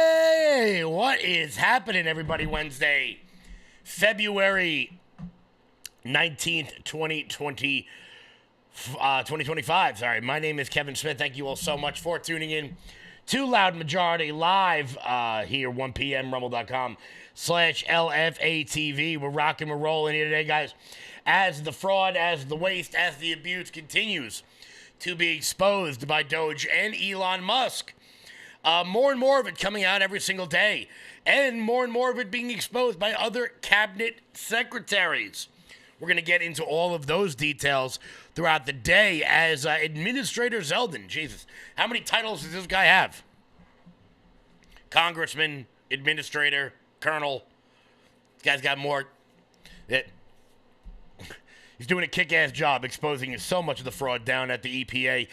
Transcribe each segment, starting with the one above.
Hey, what is happening, everybody? Wednesday, February 19th, 2025. Sorry, my name is Kevin Smith. Thank you all so much for tuning in to Loud Majority live here, 1 p.m. rumble.com/LFATV. We're rocking, we're rolling here today, guys. As the fraud, as the waste, as the abuse continues to be exposed by Doge and Elon Musk. More and more of it coming out every single day. And more of it being exposed by other cabinet secretaries. We're going to get into all of those details throughout the day as Administrator Zeldin. Jesus, how many titles does this guy have? Congressman, Administrator, Colonel. This guy's got more. He's doing a kick-ass job exposing so much of the fraud down at the EPA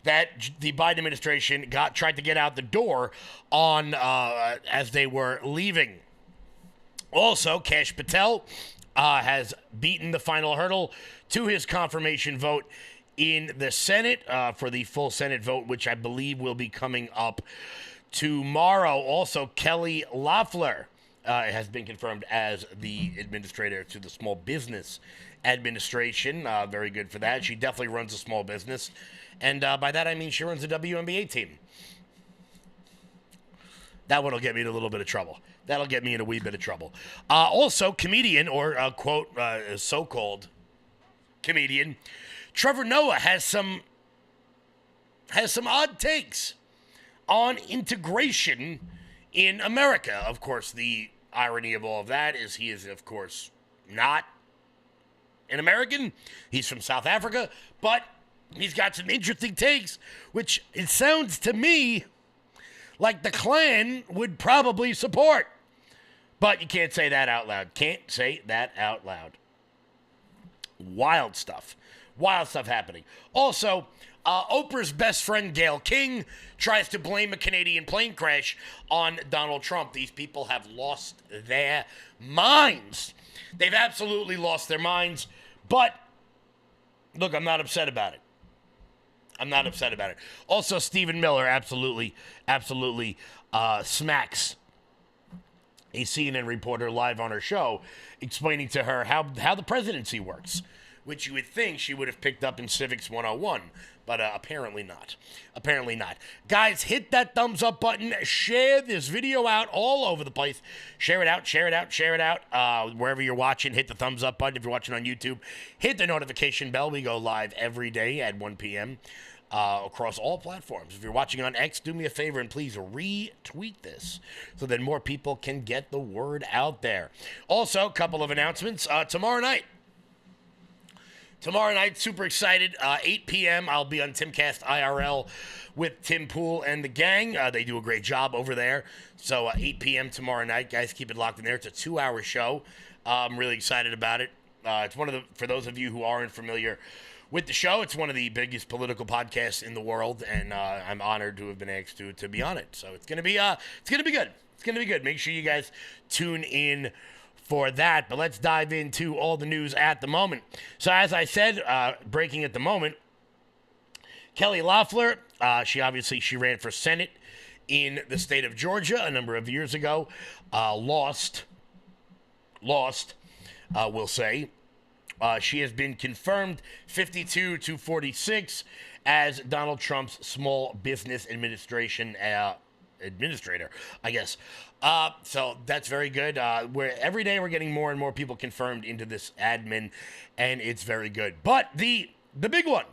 that the Biden administration tried to get out the door on as they were leaving. Also, Kash Patel has beaten the final hurdle to his confirmation vote in the Senate for the full Senate vote, which I believe will be coming up tomorrow. Also, Kelly Loeffler has been confirmed as the administrator to the Small Business Administration. Very good for that. She definitely runs a small business. And by that, I mean she runs the WNBA team. That one will get me in a little bit of trouble. That'll get me in a wee bit of trouble. Also, comedian, or quote, so-called comedian, Trevor Noah has some odd takes on integration in America. Of course, the irony of all of that is he is, of course, not an American. He's from South Africa, but he's got some interesting takes, which it sounds to me like the Klan would probably support. But you can't say that out loud. Can't say that out loud. Wild stuff. Wild stuff happening. Also, Oprah's best friend, Gayle King, tries to blame a Canadian plane crash on Donald Trump. These people have lost their minds. They've absolutely lost their minds. But, look, I'm not upset about it. I'm not upset about it. Also, Stephen Miller absolutely smacks a CNN reporter live on her show, explaining to her how the presidency works, which you would think she would have picked up in Civics 101, but apparently not. Apparently not. Guys, hit that thumbs up button. Share this video out all over the place. Share it out. Wherever you're watching, hit the thumbs up button. If you're watching on YouTube, hit the notification bell. We go live every day at 1 p.m. Across all platforms. If you're watching on X, do me a favor and please retweet this so that more people can get the word out there. Also, a couple of announcements. Tomorrow night, super excited. 8 p.m. I'll be on Timcast IRL with Tim Pool and the gang. They do a great job over there. So 8 p.m. tomorrow night, guys, keep it locked in there. It's a 2-hour show. I'm really excited about it. It's for those of you who aren't familiar with the show, it's one of the biggest political podcasts in the world, and I'm honored to have been asked to be on it. So it's gonna be good. It's gonna be good. Make sure you guys tune in for that. But let's dive into all the news at the moment. So as I said, breaking at the moment, Kelly Loeffler, she ran for Senate in the state of Georgia a number of years ago. Lost, we'll say. She has been confirmed 52-46 as Donald Trump's Small Business Administration administrator, I guess. So that's very good. Every day we're getting more and more people confirmed into this admin, and it's very good. But the big one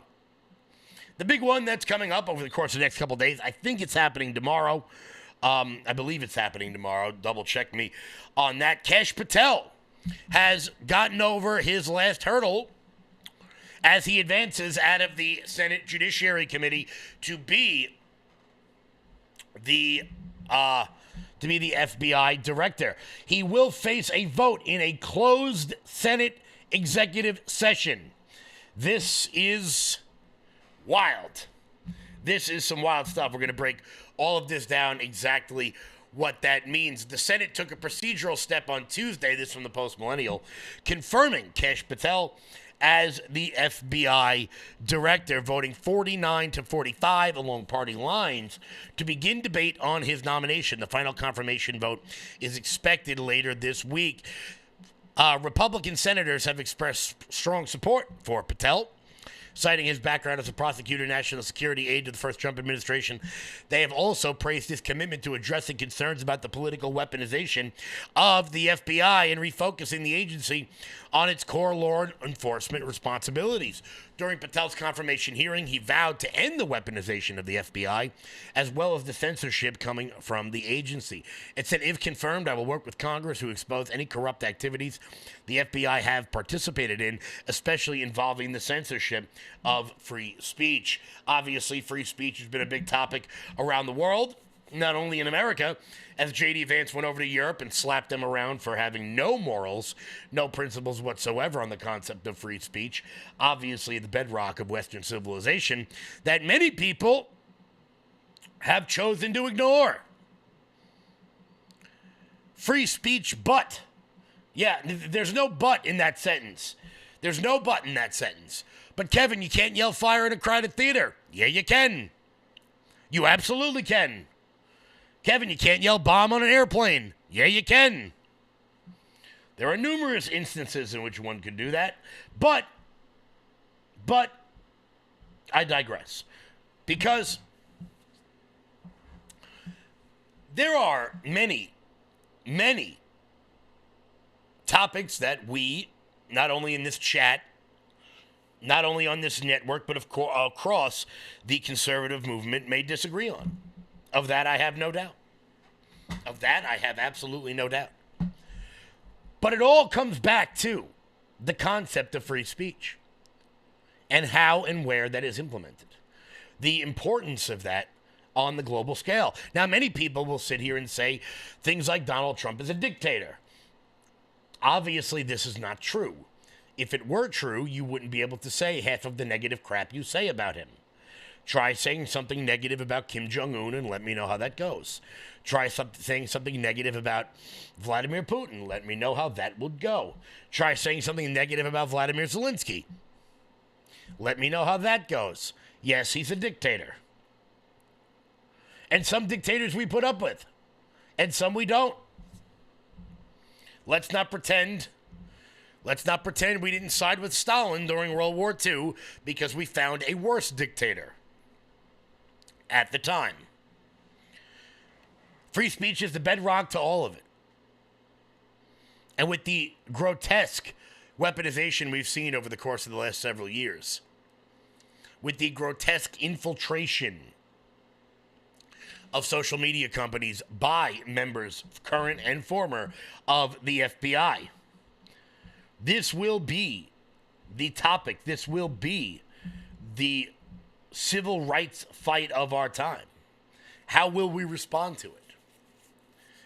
that's coming up over the course of the next couple of days, I think it's happening tomorrow. I believe it's happening tomorrow. Double check me on that. Kash Patel has gotten over his last hurdle as he advances out of the Senate Judiciary Committee to be the FBI director. He will face a vote in a closed Senate executive session. This is wild. This is some wild stuff. We're going to break all of this down exactly what that means. The Senate took a procedural step on Tuesday, this from the Post Millennial, confirming Kash Patel as the FBI director, voting 49-45 along party lines to begin debate on his nomination. The final confirmation vote is expected later this week. Republican senators have expressed strong support for Patel, citing his background as a prosecutor, national security aide to the first Trump administration. They have also praised his commitment to addressing concerns about the political weaponization of the FBI and refocusing the agency on its core law enforcement responsibilities. During Patel's confirmation hearing, he vowed to end the weaponization of the FBI, as well as the censorship coming from the agency. It said, if confirmed, I will work with Congress to expose any corrupt activities the FBI have participated in, especially involving the censorship of free speech. Obviously, free speech has been a big topic around the world, not only in America, as J.D. Vance went over to Europe and slapped them around for having no morals, no principles whatsoever on the concept of free speech, obviously the bedrock of Western civilization, that many people have chosen to ignore. Free speech, but. Yeah, there's no but in that sentence. There's no but in that sentence. But Kevin, you can't yell fire in a crowded theater. Yeah, you can. You absolutely can. Kevin, you can't yell bomb on an airplane. Yeah, you can. There are numerous instances in which one could do that. But, I digress. Because there are many topics that we, not only in this chat, not only on this network, but across the conservative movement may disagree on. Of that, I have no doubt. Of that, I have absolutely no doubt. But it all comes back to the concept of free speech and how and where that is implemented. The importance of that on the global scale. Now, many people will sit here and say things like Donald Trump is a dictator. Obviously, this is not true. If it were true, you wouldn't be able to say half of the negative crap you say about him. Try saying something negative about Kim Jong-un and let me know how that goes. Try saying something negative about Vladimir Putin. Let me know how that would go. Try saying something negative about Vladimir Zelensky. Let me know how that goes. Yes, he's a dictator. And some dictators we put up with. And some we don't. Let's not pretend we didn't side with Stalin during World War II because we found a worse dictator at the time. Free speech is the bedrock to all of it. And with the grotesque weaponization we've seen over the course of the last several years, with the grotesque infiltration of social media companies by members, current and former, of the FBI, this will be the topic. This will be the civil rights fight of our time. How will we respond to it?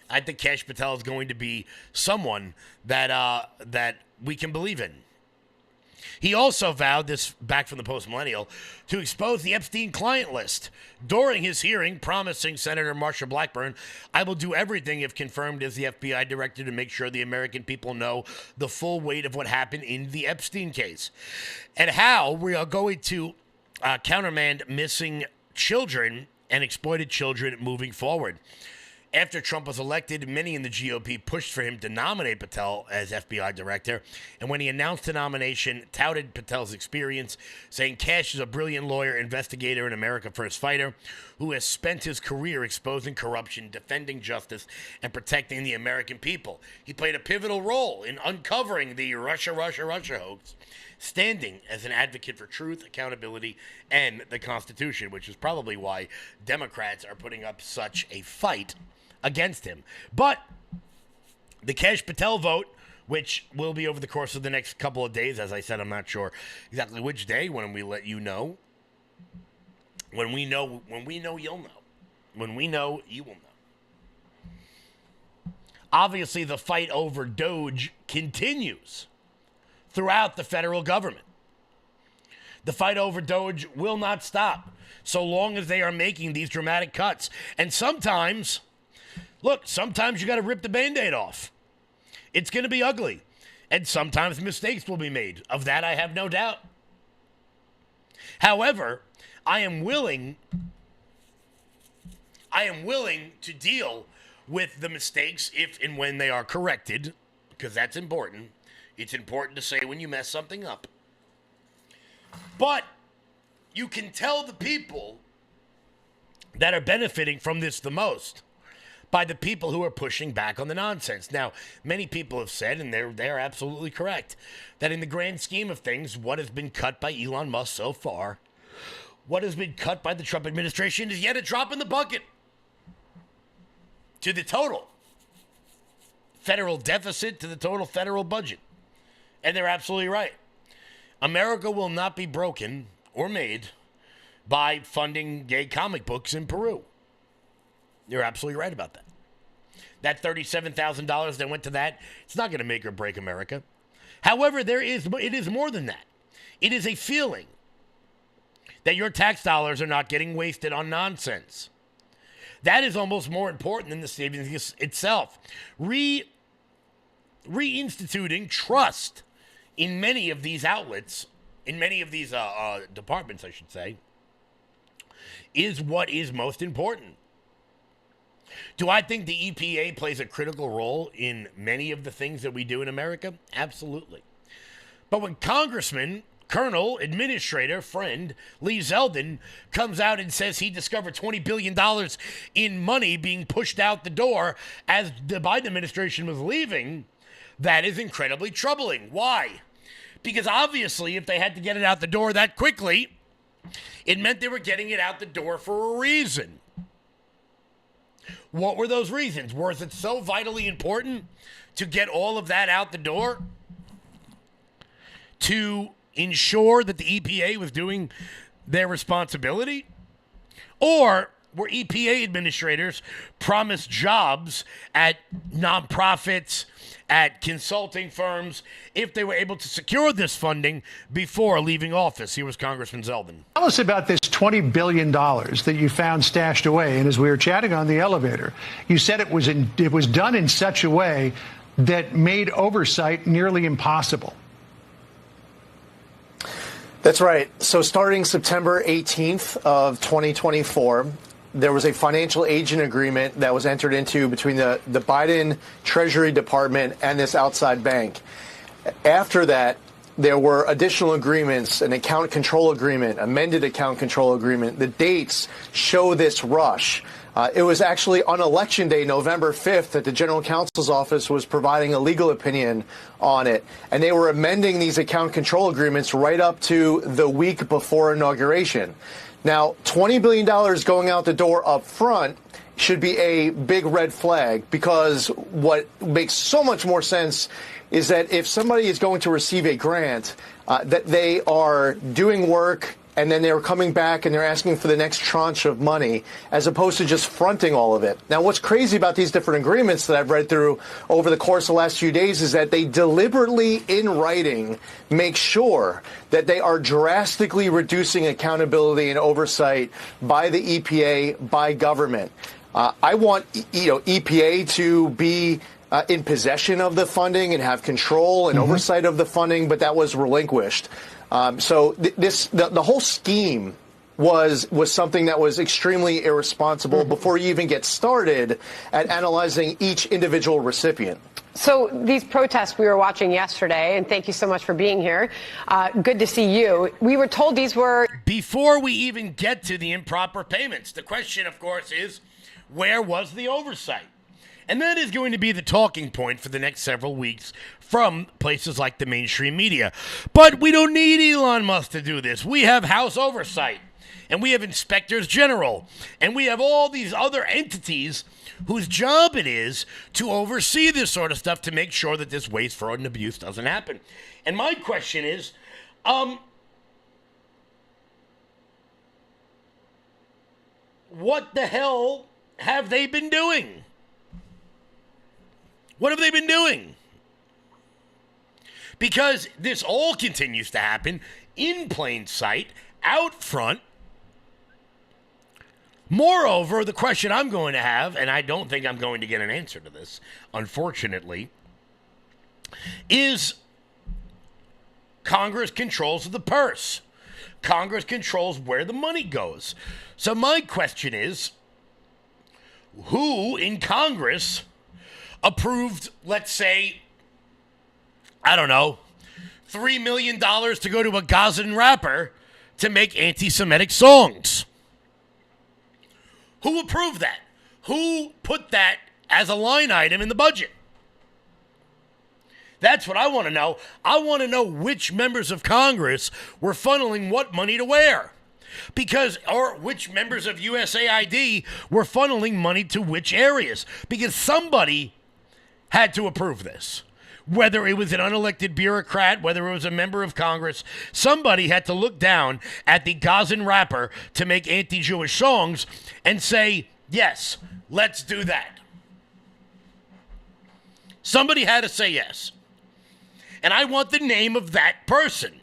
I think Kash Patel is going to be someone that we can believe in. He also vowed, this back from the Post-Millennial, to expose the Epstein client list during his hearing, promising Senator Marsha Blackburn, I will do everything if confirmed as the FBI director to make sure the American people know the full weight of what happened in the Epstein case and how we are going to countermand missing children and exploited children moving forward. After Trump was elected, many in the GOP pushed for him to nominate Patel as FBI director. And when he announced the nomination, touted Patel's experience, saying Kash is a brilliant lawyer, investigator, and America First fighter who has spent his career exposing corruption, defending justice, and protecting the American people. He played a pivotal role in uncovering the Russia hoax, standing as an advocate for truth, accountability, and the Constitution, which is probably why Democrats are putting up such a fight against him. But the Kash Patel vote, which will be over the course of the next couple of days, as I said, I'm not sure exactly which day, when we let you know. When we know, you'll know. When we know, you will know. Obviously, the fight over Doge continues throughout the federal government. The fight over Doge will not stop so long as they are making these dramatic cuts. And sometimes you got to rip the Band-Aid off. It's going to be ugly. And sometimes mistakes will be made. Of that, I have no doubt. However, I am willing to deal with the mistakes if and when they are corrected, because that's important. It's important to say when you mess something up. But you can tell the people that are benefiting from this the most by the people who are pushing back on the nonsense. Now, many people have said, and they're absolutely correct, that in the grand scheme of things, what has been cut by Elon Musk so far, what has been cut by the Trump administration is yet a drop in the bucket to the total federal deficit, to the total federal budget. And they're absolutely right. America will not be broken or made by funding gay comic books in Peru. You're absolutely right about that. That $37,000 that went to that, it's not going to make or break America. However, it is more than that. It is a feeling that your tax dollars are not getting wasted on nonsense. That is almost more important than the savings itself. Reinstituting trust in many of these outlets, in many of these departments, I should say, is what is most important. Do I think the EPA plays a critical role in many of the things that we do in America? Absolutely. But when Congressman, Colonel, Administrator, friend Lee Zeldin comes out and says he discovered $20 billion in money being pushed out the door as the Biden administration was leaving, that is incredibly troubling. Why? Because obviously, if they had to get it out the door that quickly, it meant they were getting it out the door for a reason. What were those reasons? Was it so vitally important to get all of that out the door to ensure that the EPA was doing their responsibility? Or were EPA administrators promised jobs at nonprofits, at consulting firms, if they were able to secure this funding before leaving office? Here was Congressman Zeldin. Tell us about this $20 billion that you found stashed away. And as we were chatting on the elevator, you said it was done in such a way that made oversight nearly impossible. That's right. So starting September 18th of 2024, there was a financial agent agreement that was entered into between the Biden Treasury Department and this outside bank. After that, there were additional agreements, an account control agreement, amended account control agreement. The dates show this rush. It was actually on Election Day, November 5th, that the General Counsel's office was providing a legal opinion on it. And they were amending these account control agreements right up to the week before inauguration. Now, $20 billion going out the door up front should be a big red flag, because what makes so much more sense is that if somebody is going to receive a grant, that they are doing work and then they're coming back and they're asking for the next tranche of money, as opposed to just fronting all of it. Now, what's crazy about these different agreements that I've read through over the course of the last few days is that they deliberately, in writing, make sure that they are drastically reducing accountability and oversight by the EPA, by government. I want EPA to be in possession of the funding and have control and oversight of the funding, but that was relinquished. So the whole scheme was something that was extremely irresponsible before you even get started at analyzing each individual recipient. So these protests we were watching yesterday, and thank you so much for being here. Good to see you. We were told these were... Before we even get to the improper payments, the question, of course, is where was the oversight? And that is going to be the talking point for the next several weeks from places like the mainstream media. But we don't need Elon Musk to do this. We have House oversight, and we have inspectors general, and we have all these other entities whose job it is to oversee this sort of stuff to make sure that this waste, fraud, and abuse doesn't happen. And my question is, what the hell have they been doing? What have they been doing? Because this all continues to happen in plain sight, out front. Moreover, the question I'm going to have, and I don't think I'm going to get an answer to this, unfortunately, is Congress controls the purse. Congress controls where the money goes. So my question is, who in Congress approved, let's say, I don't know, $3 million to go to a Gazan rapper to make anti-Semitic songs? Who approved that? Who put that as a line item in the budget? That's what I want to know. I want to know which members of Congress were funneling what money to where. Or which members of USAID were funneling money to which areas. Because somebody had to approve this. Whether it was an unelected bureaucrat, whether it was a member of Congress, somebody had to look down at the Gazan rapper to make anti-Jewish songs and say, yes, let's do that. Somebody had to say yes. And I want the name of that person.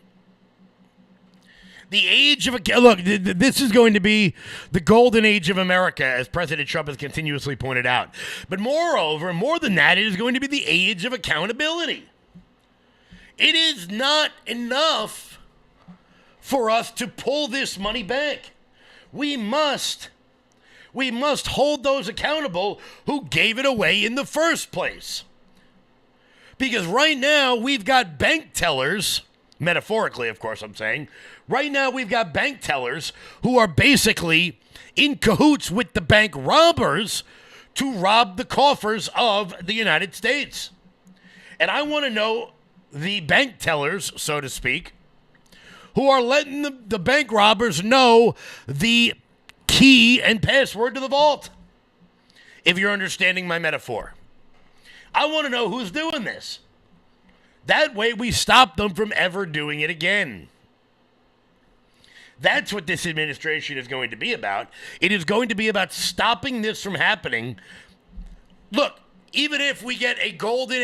The age of... Look, this is going to be the golden age of America, as President Trump has continuously pointed out. But moreover, more than that, it is going to be the age of accountability. It is not enough for us to pull this money back. We must hold those accountable who gave it away in the first place. Because right now, we've got bank tellers, metaphorically, of course, I'm saying. Right now, we've got bank tellers who are basically in cahoots with the bank robbers to rob the coffers of the United States. And I want to know the bank tellers, so to speak, who are letting the bank robbers know the key and password to the vault, if you're understanding my metaphor. I want to know who's doing this. That way we stop them from ever doing it again. That's what this administration is going to be about. It is going to be about stopping this from happening. Look, even if we get a golden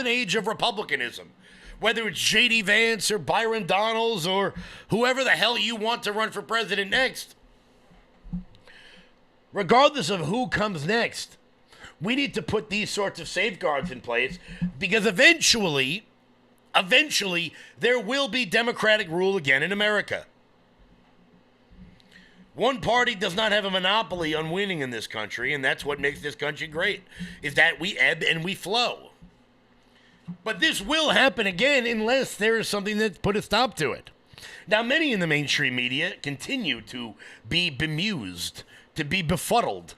age of republicanism, whether it's J.D. Vance or Byron Donalds or whoever the hell you want to run for president next, regardless of who comes next, we need to put these sorts of safeguards in place because eventually, there will be democratic rule again in America. One party does not have a monopoly on winning in this country, and that's what makes this country great, is that we ebb and we flow. But this will happen again unless there is something that put a stop to it. Now, many in the mainstream media continue to be bemused, to be befuddled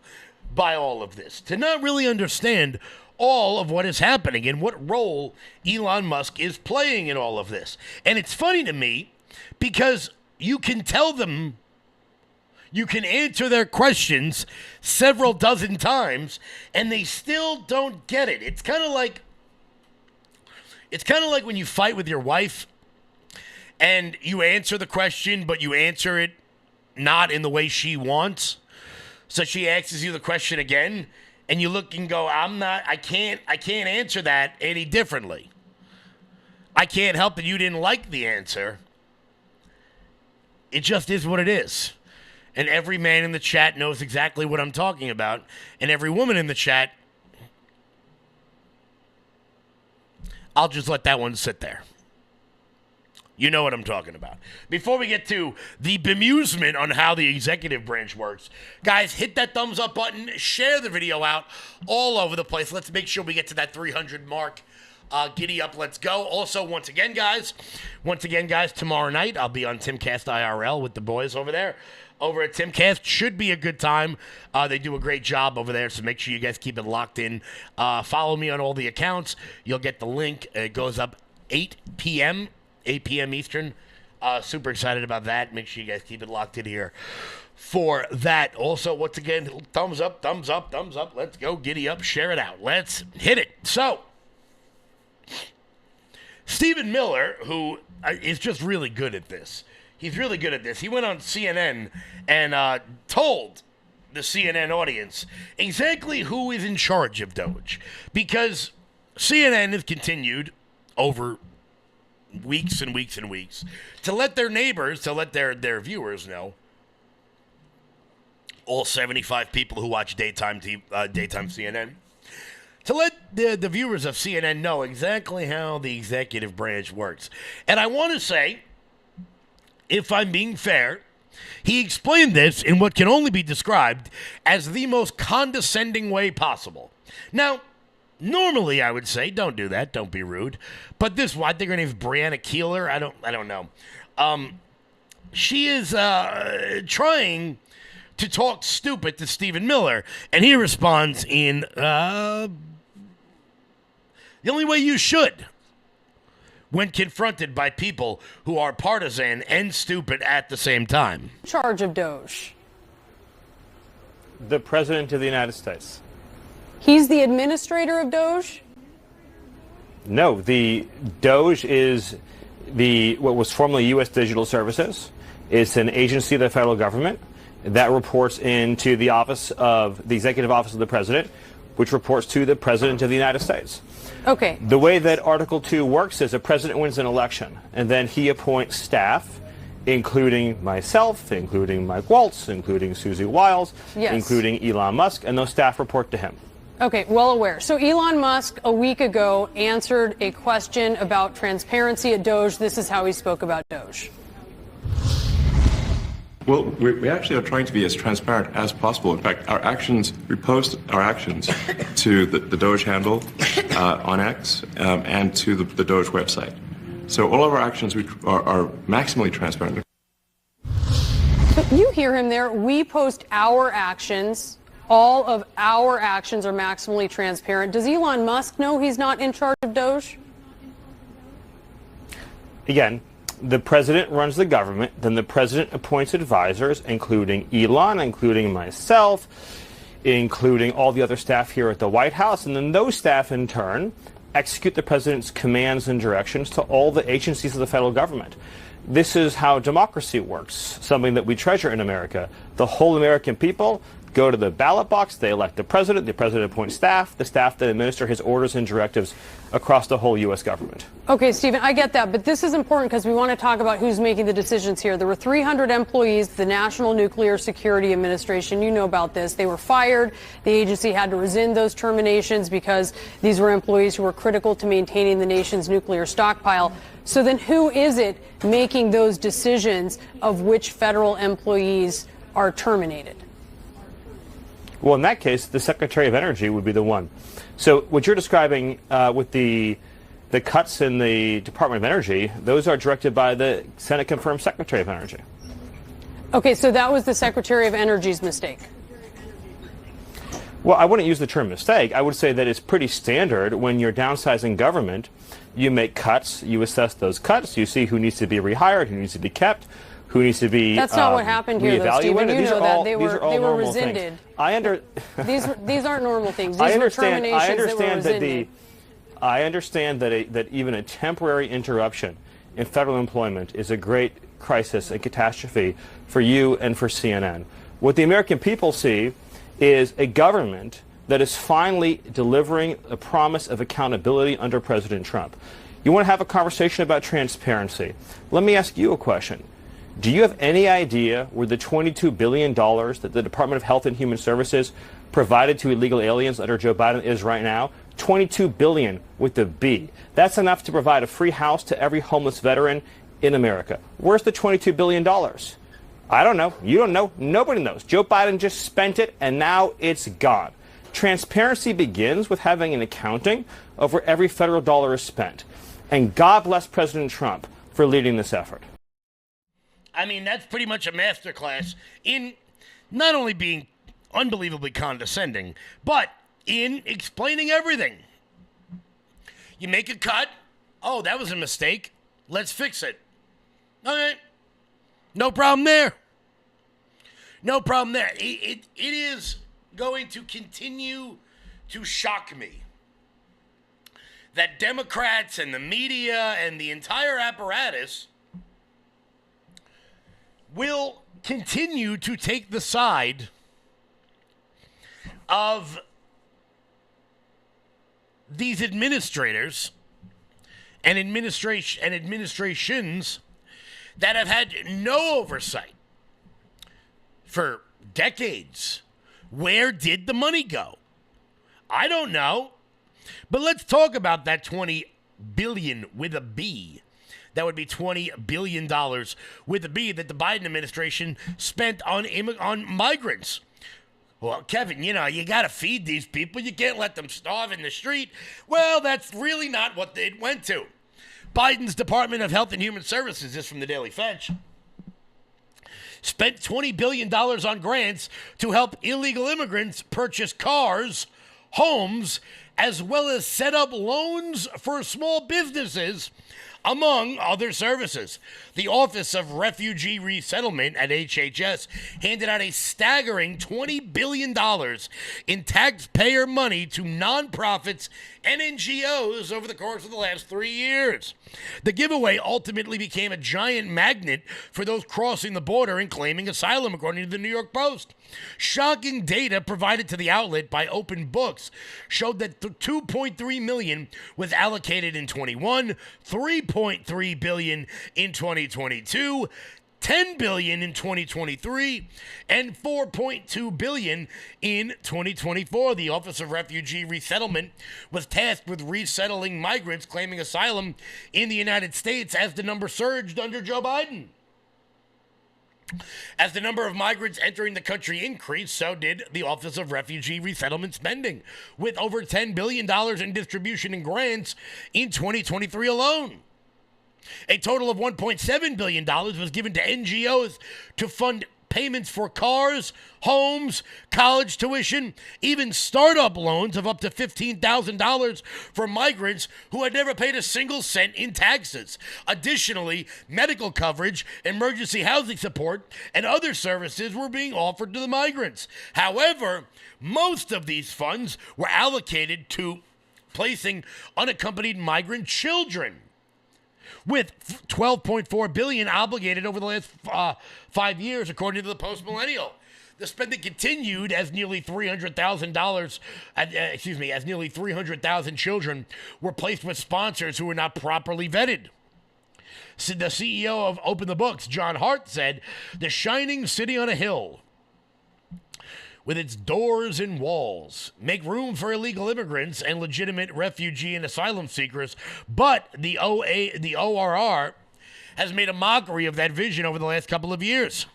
by all of this, to not really understand all of what is happening and what role Elon Musk is playing in all of this. And it's funny to me because you can tell them, you can answer their questions several dozen times and they still don't get it. It's kind of like when you fight with your wife and you answer the question, but you answer it not in the way she wants. So she asks you the question again, and you look and go, I can't answer that any differently. I can't help that you didn't like the answer. It just is what it is. And every man in the chat knows exactly what I'm talking about. And every woman in the chat, I'll just let that one sit there. You know what I'm talking about. Before we get to the bemusement on how the executive branch works, guys, hit that thumbs up button. Share the video out all over the place. Let's make sure we get to that 300 mark. Giddy up, let's go. Also, once again, guys, tomorrow night I'll be on Timcast IRL with the boys over there. Over at Timcast. Should be a good time. They do a great job over there, so make sure you guys keep it locked in. Follow me on all the accounts. You'll get the link. It goes up 8 p.m. Eastern. Super excited about that. Make sure you guys keep it locked in here for that. Also, once again, thumbs up, thumbs up, thumbs up. Let's go. Giddy up. Share it out. Let's hit it. So, Stephen Miller, who is just really good at this. He's really good at this. He went on CNN and told the CNN audience exactly who is in charge of Doge. Because CNN has continued over weeks and weeks and weeks to let their neighbors, to let their viewers know, all 75 people who watch daytime CNN, to let the viewers of CNN know exactly how the executive branch works. And I want to say, if I'm being fair, he explained this in what can only be described as the most condescending way possible. Now, normally I would say, don't do that, don't be rude. But this, I think her name is Brianna Keeler. I don't know. She is trying to talk stupid to Stephen Miller, and he responds in the only way you should when confronted by people who are partisan and stupid at the same time. Charge of Doge. The President of the United States. He's the administrator of Doge? No, the Doge is what was formerly U.S. Digital Services. It's an agency of the federal government that reports into the executive office of the president, which reports to the President of the United States. Okay. The way that Article 2 works is a president wins an election, and then he appoints staff, including myself, including Mike Waltz, including Susie Wiles, including Elon Musk, and those staff report to him. Okay, well aware. So Elon Musk a week ago answered a question about transparency at Doge. This is how he spoke about Doge. Well, we actually are trying to be as transparent as possible. In fact, we post our actions to the Doge handle on X and to the Doge website. So all of our actions are maximally transparent. So you hear him there. We post our actions. All of our actions are maximally transparent. Does Elon Musk know he's not in charge of Doge? Again, the president runs the government, then the president appoints advisors, including Elon, including myself, including all the other staff here at the White House, and then those staff in turn execute the president's commands and directions to all the agencies of the federal government. This is how democracy works, something that we treasure in America. The whole American people go to the ballot box, they elect the president appoints staff, the staff that administer his orders and directives across the whole U.S. government. Okay, Stephen, I get that, but this is important because we want to talk about who's making the decisions here. There were 300 employees, the National Nuclear Security Administration, you know about this. They were fired. The agency had to rescind those terminations because these were employees who were critical to maintaining the nation's nuclear stockpile. So then who is it making those decisions of which federal employees are terminated? Well, in that case, the Secretary of Energy would be the one. So what you're describing with the cuts in the Department of Energy, those are directed by the Senate-confirmed Secretary of Energy. Okay, so that was the Secretary of Energy's mistake. Well, I wouldn't use the term mistake. I would say that it's pretty standard when you're downsizing government. You make cuts, you assess those cuts, you see who needs to be rehired, who needs to be kept, who needs to be That's not what happened here, though, Stephen. You know that. They were rescinded. These aren't normal things. These were terminations that were rescinded. I understand that even a temporary interruption in federal employment is a great crisis and catastrophe for you and for CNN. What the American people see is a government that is finally delivering a promise of accountability under President Trump. You want to have a conversation about transparency. Let me ask you a question. Do you have any idea where the $22 billion that the Department of Health and Human Services provided to illegal aliens under Joe Biden is right now? $22 billion with a B. That's enough to provide a free house to every homeless veteran in America. Where's the $22 billion? I don't know. You don't know. Nobody knows. Joe Biden just spent it, and now it's gone. Transparency begins with having an accounting of where every federal dollar is spent. And God bless President Trump for leading this effort. I mean, that's pretty much a masterclass in not only being unbelievably condescending, but in explaining everything. You make a cut. Oh, that was a mistake. Let's fix it. Okay. No problem there. No problem there. It is going to continue to shock me that Democrats and the media and the entire apparatus will continue to take the side of these administrators and administrations that have had no oversight for decades. Where did the money go? I don't know. But let's talk about that 20 billion with a B. That would be $20 billion with a B that the Biden administration spent on migrants. Well, Kevin, you got to feed these people. You can't let them starve in the street. Well, that's really not what it went to. Biden's Department of Health and Human Services, this from the Daily Fetch, spent $20 billion on grants to help illegal immigrants purchase cars, homes, as well as set up loans for small businesses, among other services. The Office of Refugee Resettlement at HHS handed out a staggering $20 billion in taxpayer money to nonprofits and NGOs over the course of the last 3 years. The giveaway ultimately became a giant magnet for those crossing the border and claiming asylum, according to the New York Post. Shocking data provided to the outlet by Open Books showed that $2.3 million was allocated in 21, $3.3 billion in 2022, $10 billion in 2023, and $4.2 billion in 2024. The Office of Refugee Resettlement was tasked with resettling migrants claiming asylum in the United States as the number surged under Joe Biden. As the number of migrants entering the country increased, so did the Office of Refugee Resettlement spending, with over $10 billion in distribution and grants in 2023 alone. A total of $1.7 billion was given to NGOs to fund payments for cars, homes, college tuition, even startup loans of up to $15,000 for migrants who had never paid a single cent in taxes. Additionally, medical coverage, emergency housing support, and other services were being offered to the migrants. However, most of these funds were allocated to placing unaccompanied migrant children, with $12.4 billion obligated over the last 5 years, according to the Post Millennial. The spending continued as nearly 300,000 children were placed with sponsors who were not properly vetted. So the CEO of Open the Books, John Hart, said, "The shining city on a hill, with its doors and walls, make room for illegal immigrants and legitimate refugee and asylum seekers, but the ORR has made a mockery of that vision over the last couple of years."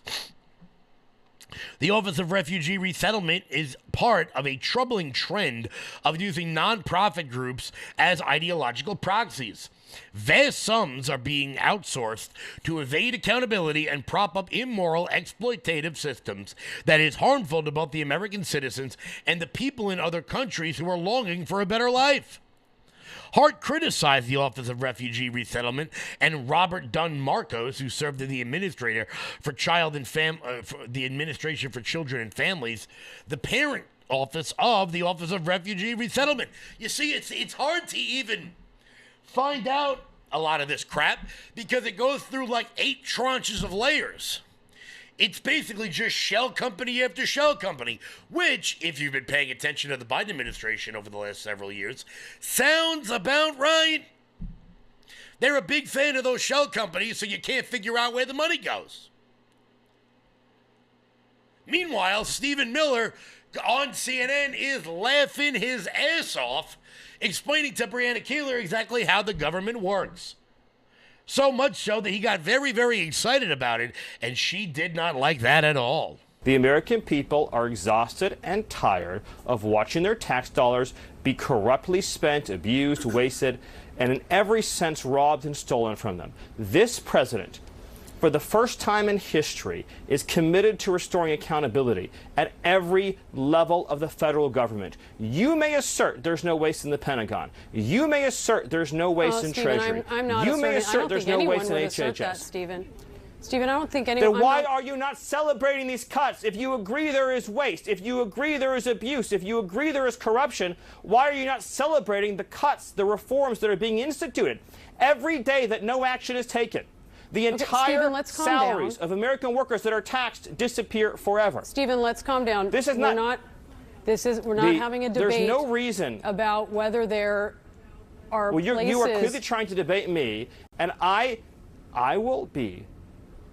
The Office of Refugee Resettlement is part of a troubling trend of using nonprofit groups as ideological proxies. Vast sums are being outsourced to evade accountability and prop up immoral, exploitative systems that is harmful to both the American citizens and the people in other countries who are longing for a better life. Hart criticized the Office of Refugee Resettlement and Robert Dunn Marcos, who served as the administrator for the Administration for Children and Families, the parent office of the Office of Refugee Resettlement. You see, it's hard to even find out a lot of this crap because it goes through like 8 tranches of layers. It's basically just shell company after shell company, which, if you've been paying attention to the Biden administration over the last several years, sounds about right. They're a big fan of those shell companies, so you can't figure out where the money goes. Meanwhile, Stephen Miller on CNN is laughing his ass off, explaining to Breonna Taylor exactly how the government works. So much so that he got very, very excited about it, and she did not like that at all. The American people are exhausted and tired of watching their tax dollars be corruptly spent, abused, wasted, and in every sense robbed and stolen from them. This president, for the first time in history, is committed to restoring accountability at every level of the federal government. You may assert there's no waste in the Pentagon. You may assert there's no waste in Stephen, Treasury. I'm not you may asserting, assert there's no waste in HHS. That, Stephen, I don't think anyone... Then why are you not celebrating these cuts? If you agree there is waste, if you agree there is abuse, if you agree there is corruption, why are you not celebrating the cuts, the reforms that are being instituted? Every day that no action is taken, the entire salaries of American workers that are taxed disappear forever. Stephen, let's calm down. This is we're not having a debate. There's no reason about whether there are well, places. You are clearly trying to debate me, and I will be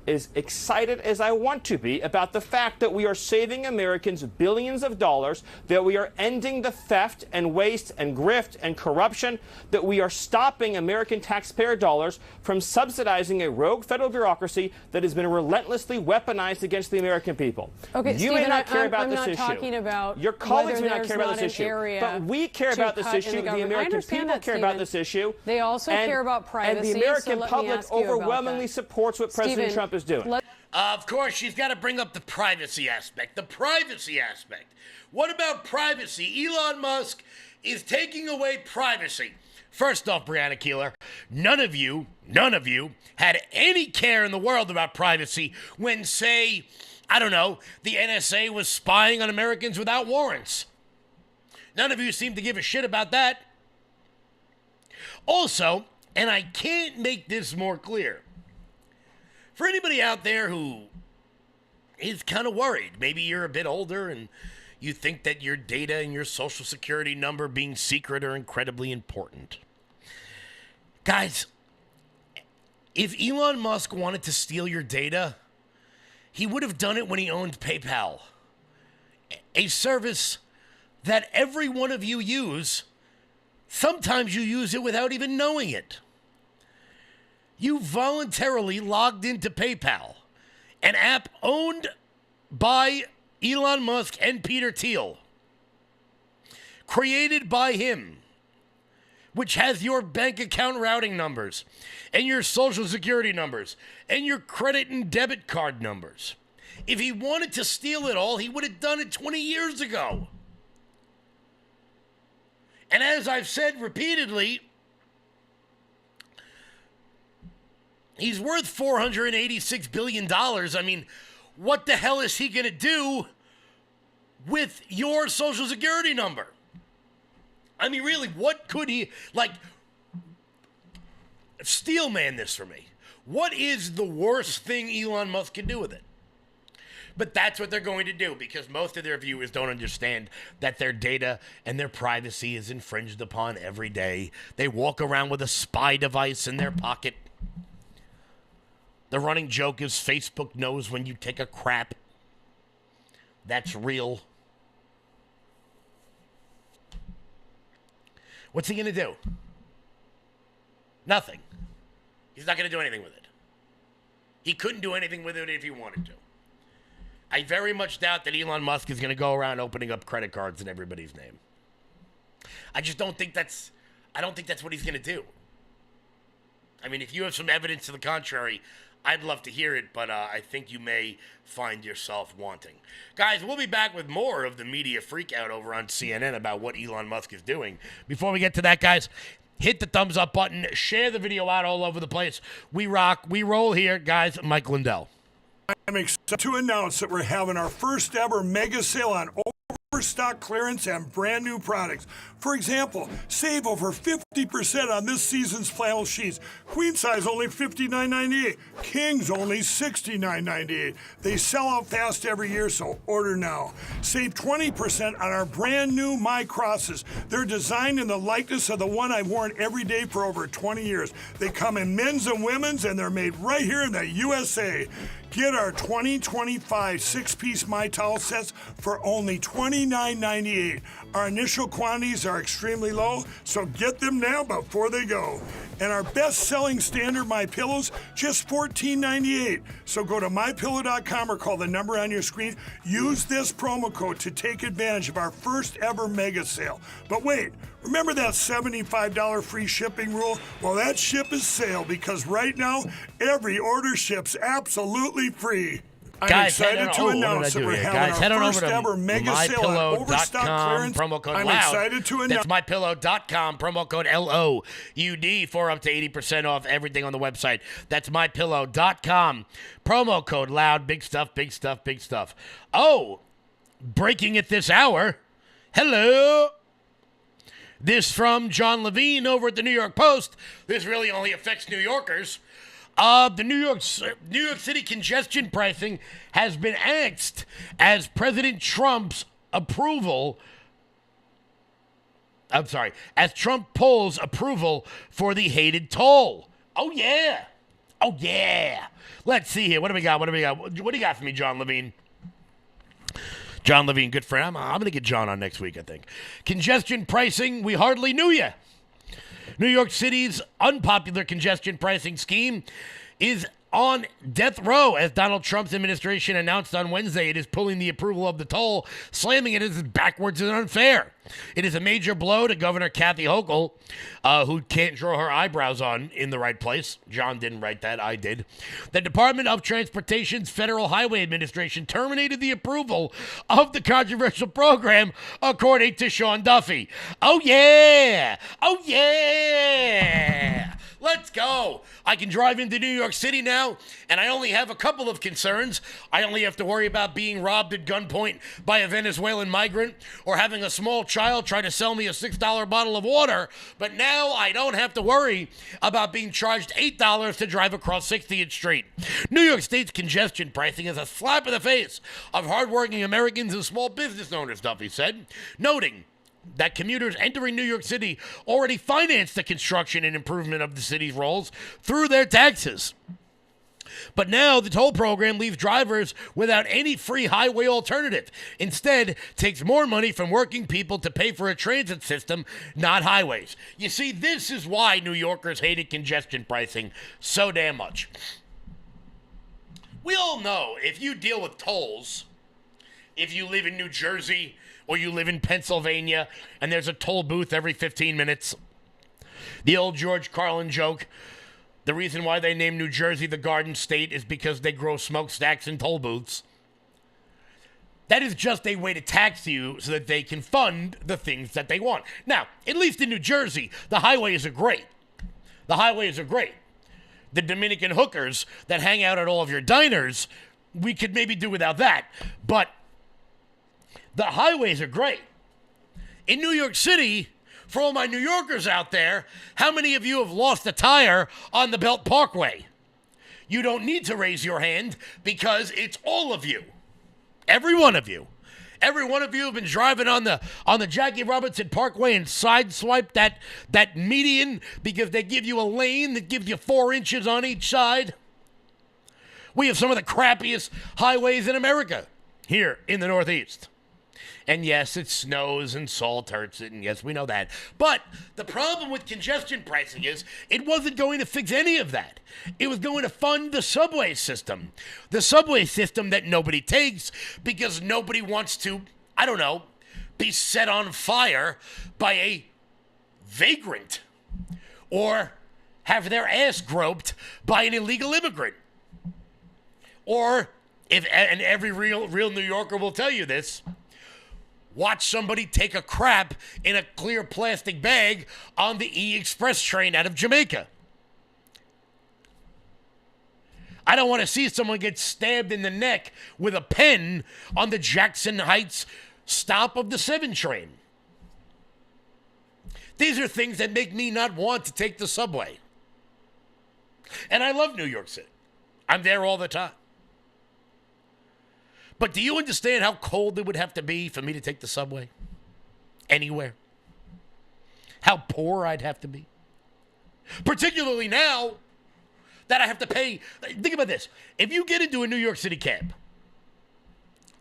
as excited as I want to be about the fact that we are saving Americans billions of dollars, that we are ending the theft and waste and grift and corruption, that we are stopping American taxpayer dollars from subsidizing a rogue federal bureaucracy that has been relentlessly weaponized against the American people. Okay, you Stephen, may not care about I'm this not issue. talking about your colleagues may not whether care about there's this not an issue. area But we care to about this cut in issue. The government. I American understand people that, care about Stephen. this issue. They also care about privacy. And the American so let me public ask you about overwhelmingly that. supports what President Stephen, Trump is doing. Of course, she's got to bring up the privacy aspect. The privacy aspect. What about privacy? Elon Musk is taking away privacy. First off, Brianna Keeler, none of you had any care in the world about privacy when, say, I don't know, the NSA was spying on Americans without warrants. None of you seem to give a shit about that. Also, and I can't make this more clear, for anybody out there who is kind of worried, maybe you're a bit older and you think that your data and your social security number being secret are incredibly important. Guys, if Elon Musk wanted to steal your data, he would have done it when he owned PayPal, a service that every one of you use. Sometimes you use it without even knowing it. You voluntarily logged into PayPal, an app owned by Elon Musk and Peter Thiel, created by him, which has your bank account routing numbers and your social security numbers and your credit and debit card numbers. If he wanted to steal it all, he would have done it 20 years ago. And as I've said repeatedly, he's worth $486 billion. I mean, what the hell is he going to do with your social security number? I mean, really, what could he, steel man this for me. What is the worst thing Elon Musk can do with it? But that's what they're going to do because most of their viewers don't understand that their data and their privacy is infringed upon every day. They walk around with a spy device in their pocket. The running joke is Facebook knows when you take a crap. That's real. What's he going to do? Nothing. He's not going to do anything with it. He couldn't do anything with it if he wanted to. I very much doubt that Elon Musk is going to go around opening up credit cards in everybody's name. I just don't think that's what he's going to do. I mean, if you have some evidence to the contrary, I'd love to hear it, but I think you may find yourself wanting. Guys, we'll be back with more of the media freakout over on CNN about what Elon Musk is doing. Before we get to that, guys, hit the thumbs up button. Share the video out all over the place. We rock. We roll here, guys. Mike Lindell. I'm excited to announce that we're having our first ever mega sale on overstock clearance and brand new products. For example, save over 50% on this season's flannel sheets. Queen size only $59.98. Kings only $69.98. They sell out fast every year, so order now. Save 20% on our brand new My Crosses. They're designed in the likeness of the one I've worn every day for over 20 years. They come in men's and women's, and they're made right here in the USA. Get our 2025 six-piece My Towel sets for only $29.98. Our initial quantities are extremely low, so get them now before they go. And our best-selling standard My Pillows, just $14.98. So go to mypillow.com or call the number on your screen. Use this promo code to take advantage of our first ever mega sale. But wait, remember that $75 free shipping rule? Well, that ship is sailed because right now, every order ships absolutely free. I'm Guys, excited to announce that we're having our first ever mega sale on overstock clearance. Promo code I'm LOUD. excited to announce. That's mypillow.com. Promo code LOUD for up to 80% off everything on the website. That's mypillow.com. Promo code LOUD. Big stuff, big stuff, big stuff. Oh, breaking at this hour. Hello. This from John Levine over at the New York Post. This really only affects New Yorkers. The New York City congestion pricing has been axed as President Trump's approval. As Trump polls approval for the hated toll. Oh, yeah. Oh, yeah. Let's see here. What do we got? What do you got for me, John Levine? John Levine, good friend. I'm going to get John on next week, I think. Congestion pricing, we hardly knew you. New York City's unpopular congestion pricing scheme is on death row, as Donald Trump's administration announced on Wednesday. It is pulling the approval of the toll, slamming it as backwards and unfair. It is a major blow to Governor Kathy Hochul, who can't draw her eyebrows on in the right place. John didn't write that, I did. The Department of Transportation's Federal Highway Administration terminated the approval of the controversial program, according to Sean Duffy. Oh, yeah! Oh, yeah! Let's go. I can drive into New York City now, and I only have a couple of concerns. I only have to worry about being robbed at gunpoint by a Venezuelan migrant or having a small child try to sell me a $6 bottle of water. But now I don't have to worry about being charged $8 to drive across 60th Street. New York State's congestion pricing is a slap in the face of hardworking Americans and small business owners, Duffy said, noting that commuters entering New York City already financed the construction and improvement of the city's roads through their taxes. But now the toll program leaves drivers without any free highway alternative. Instead, takes more money from working people to pay for a transit system, not highways. You see, this is why New Yorkers hated congestion pricing so damn much. We all know if you deal with tolls, if you live in New Jersey or you live in Pennsylvania and there's a toll booth every 15 minutes, the old George Carlin joke, the reason why they named New Jersey the Garden State is because they grow smokestacks in toll booths. That is just a way to tax you so that they can fund the things that they want. Now, at least in New Jersey, the highways are great. The highways are great. The Dominican hookers that hang out at all of your diners, we could maybe do without that. But the highways are great. In New York City, for all my New Yorkers out there, how many of you have lost a tire on the Belt Parkway? You don't need to raise your hand because it's all of you. Every one of you. Every one of you have been driving on the Jackie Robinson Parkway and sideswiped that median because they give you a lane that gives you 4 inches on each side. We have some of the crappiest highways in America here in the Northeast. And yes, it snows and salt hurts it, and yes, we know that. But the problem with congestion pricing is it wasn't going to fix any of that. It was going to fund the subway system. The subway system that nobody takes because nobody wants to, I don't know, be set on fire by a vagrant or have their ass groped by an illegal immigrant. Or, and every real New Yorker will tell you this, watch somebody take a crap in a clear plastic bag on the E-Express train out of Jamaica. I don't want to see someone get stabbed in the neck with a pen on the Jackson Heights stop of the 7 train. These are things that make me not want to take the subway. And I love New York City. I'm there all the time. But do you understand how cold it would have to be for me to take the subway? Anywhere. How poor I'd have to be. Particularly now that I have to pay. Think about this. If you get into a New York City cab,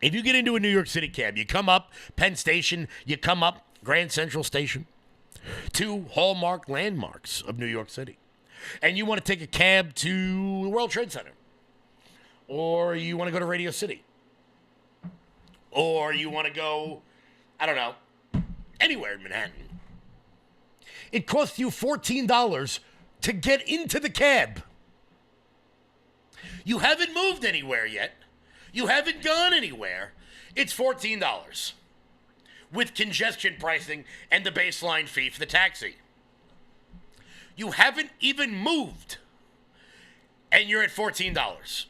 you come up Penn Station, you come up Grand Central Station, 2 hallmark landmarks of New York City, and you want to take a cab to the World Trade Center, or you want to go to Radio City, or you want to go, I don't know, anywhere in Manhattan. It costs you $14 to get into the cab. You haven't moved anywhere yet. You haven't gone anywhere. It's $14 with congestion pricing and the baseline fee for the taxi. You haven't even moved, and you're at $14.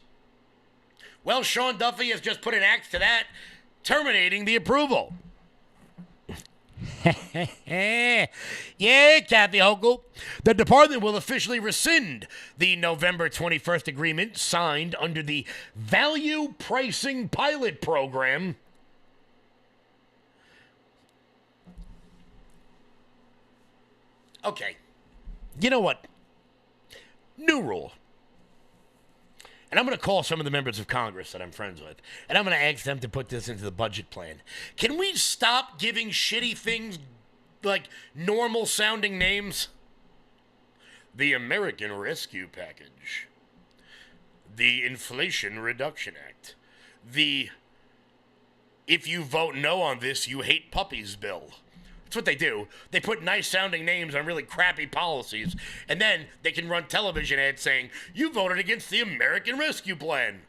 Well, Sean Duffy has just put an axe to that, terminating the approval. Yeah, Kathy Hochul. The department will officially rescind the November 21st agreement signed under the Value Pricing Pilot Program. Okay. You know what? New rule. And I'm going to call some of the members of Congress that I'm friends with, and I'm going to ask them to put this into the budget plan. Can we stop giving shitty things like normal-sounding names? The American Rescue Package. The Inflation Reduction Act. The if you vote no on this, you hate puppies bill. That's what they do. They put nice-sounding names on really crappy policies, and then they can run television ads saying, you voted against the American Rescue Plan.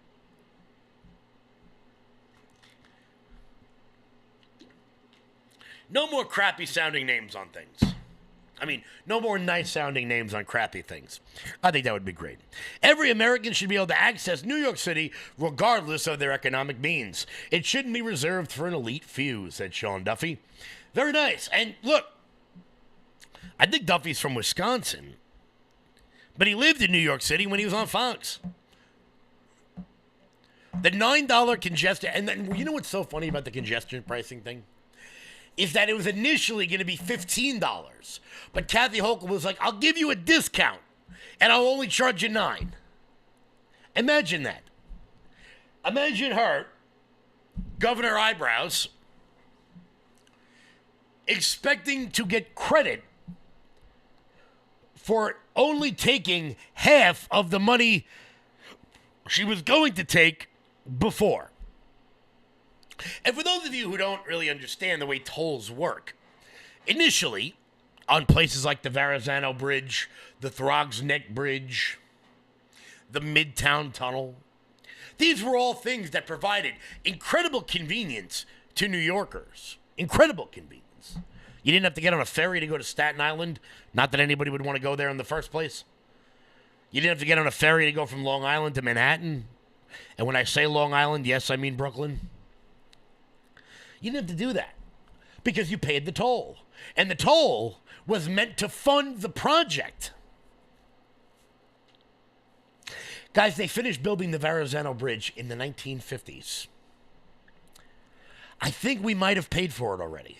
No more crappy-sounding names on things. I mean, no more nice-sounding names on crappy things. I think that would be great. Every American should be able to access New York City regardless of their economic means. It shouldn't be reserved for an elite few, said Sean Duffy. Very nice. And look, I think Duffy's from Wisconsin, but he lived in New York City when he was on Fox. The $9 congestion, and then you know what's so funny about the congestion pricing thing? Is that it was initially going to be $15, but Kathy Hochul was like, I'll give you a discount, and I'll only charge you $9. Imagine that. Imagine her, Governor Eyebrows, expecting to get credit for only taking half of the money she was going to take before. And for those of you who don't really understand the way tolls work, initially, on places like the Verrazano Bridge, the Throgs Neck Bridge, the Midtown Tunnel, these were all things that provided incredible convenience to New Yorkers. Incredible convenience. You didn't have to get on a ferry to go to Staten Island. Not that anybody would want to go there in the first place. You didn't have to get on a ferry to go from Long Island to Manhattan. And when I say Long Island, yes, I mean Brooklyn. You didn't have to do that because you paid the toll. And the toll was meant to fund the project. Guys, they finished building the Verrazano Bridge in the 1950s. I think we might have paid for it already.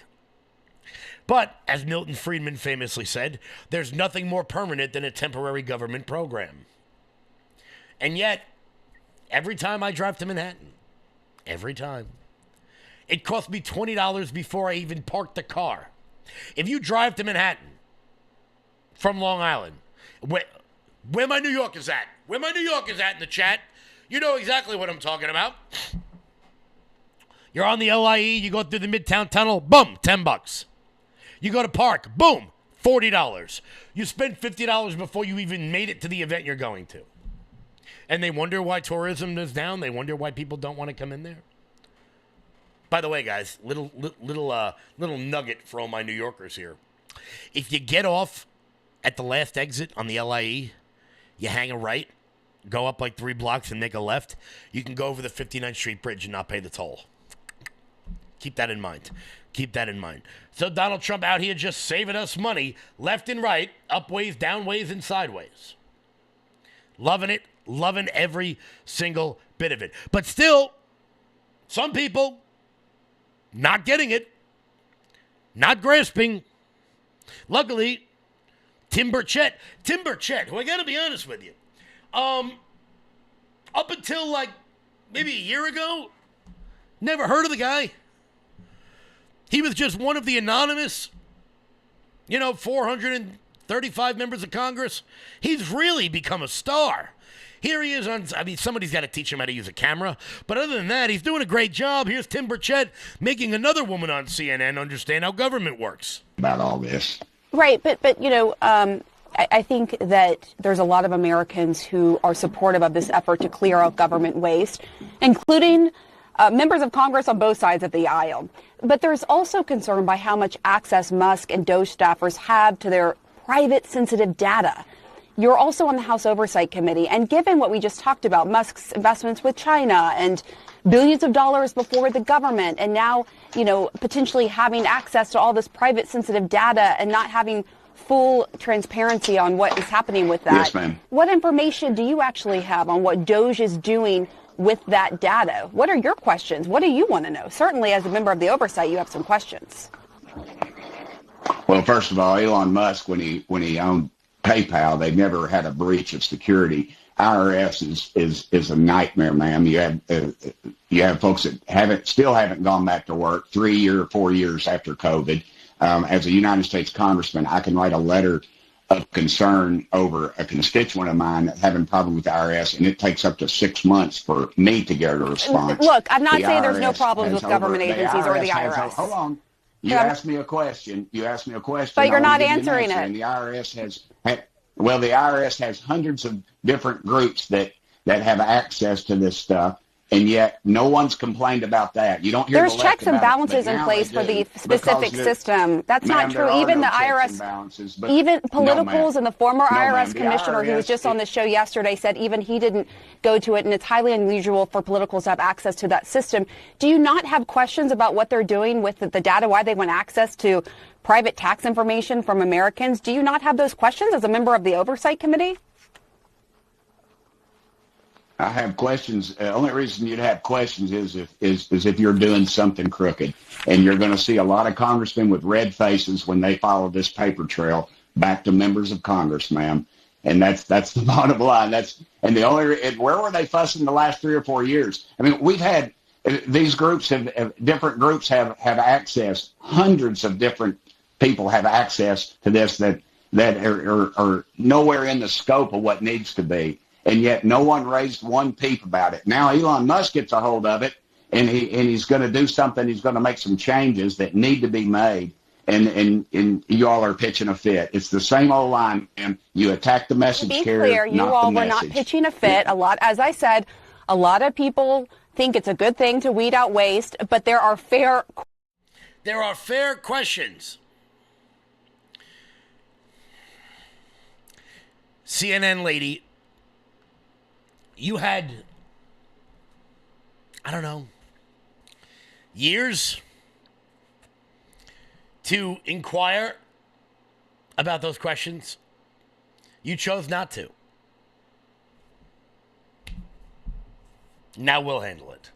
But, as Milton Friedman famously said, there's nothing more permanent than a temporary government program. And yet, every time I drive to Manhattan, every time, it cost me $20 before I even parked the car. If you drive to Manhattan from Long Island, where my New Yorkers at? Where my New Yorkers at in the chat? You know exactly what I'm talking about. You're on the LIE, you go through the Midtown Tunnel, boom, $10. You go to Park, boom, $40. You spend $50 before you even made it to the event you're going to. And they wonder why tourism is down. They wonder why people don't want to come in there. By the way, guys, little nugget for all my New Yorkers here. If you get off at the last exit on the LIE, you hang a right, go up like 3 blocks and make a left, you can go over the 59th Street Bridge and not pay the toll. Keep that in mind. Keep that in mind. So Donald Trump out here just saving us money left and right, up ways, down ways, and sideways. Loving it. Loving every single bit of it. But still, some people not getting it. Not grasping. Luckily, Tim Burchett, who I got to be honest with you, up until like maybe a year ago, never heard of the guy. He was just one of the anonymous, 435 members of Congress. He's really become a star. Here he is somebody's got to teach him how to use a camera. But other than that, he's doing a great job. Here's Tim Burchett making another woman on CNN understand how government works. About all this. Right, but I think that there's a lot of Americans who are supportive of this effort to clear out government waste, including members of Congress on both sides of the aisle. But there's also concern by how much access Musk and DOJ staffers have to their private sensitive data. You're also on the House Oversight Committee, and given what we just talked about, Musk's investments with China and billions of dollars before the government, and now, potentially having access to all this private sensitive data and not having full transparency on what is happening with that. Yes, ma'am. What information do you actually have on what DOJ is doing with that data? What are your questions? What do you want to know? Certainly, as a member of the oversight, you have some questions. Well, first of all, Elon Musk, when he owned PayPal, they never had a breach of security. IRS is a nightmare, ma'am. You have folks that still haven't gone back to work 3 or 4 years after COVID. As a United States congressman, I can write a letter of concern over a constituent of mine that's having a problem with the IRS, and it takes up to 6 months for me to get a response. Look, I'm not saying there's no problems with government agencies or the IRS. Hold on. You asked me a question. But you're not answering it. And the IRS the IRS has hundreds of different groups that have access to this stuff, and yet no one's complained about that. You don't hear There's the left checks and about it, balances but in now place they for the do, specific because system. That's ma'am, not there true. are Even no the checks IRS, and balances, but even no, politicals ma'am. and the former No, IRS ma'am, the commissioner who was IRS just on the show yesterday said even he didn't go to it, and it's highly unusual for politicals to have access to that system. Do you not have questions about what they're doing with the data, why they want access to private tax information from Americans? Do you not have those questions as a member of the Oversight Committee? I have questions. The only reason you'd have questions is if you're doing something crooked. And you're going to see a lot of congressmen with red faces when they follow this paper trail back to members of Congress, ma'am. And that's the bottom line. Where were they fussing the last 3 or 4 years? I mean, we've had these groups different groups have access. Hundreds of different people have access to this that are nowhere in the scope of what needs to be. And yet no one raised one peep about it. Now Elon Musk gets a hold of it, and he's going to do something. He's going to make some changes that need to be made, and you all are pitching a fit. It's the same old line, and you attack the message carrier, be clear, you all were not pitching a fit. As I said, a lot of people think it's a good thing to weed out waste, but there are fair questions. CNN lady, you had, I don't know, years to inquire about those questions. You chose not to. Now we'll handle it.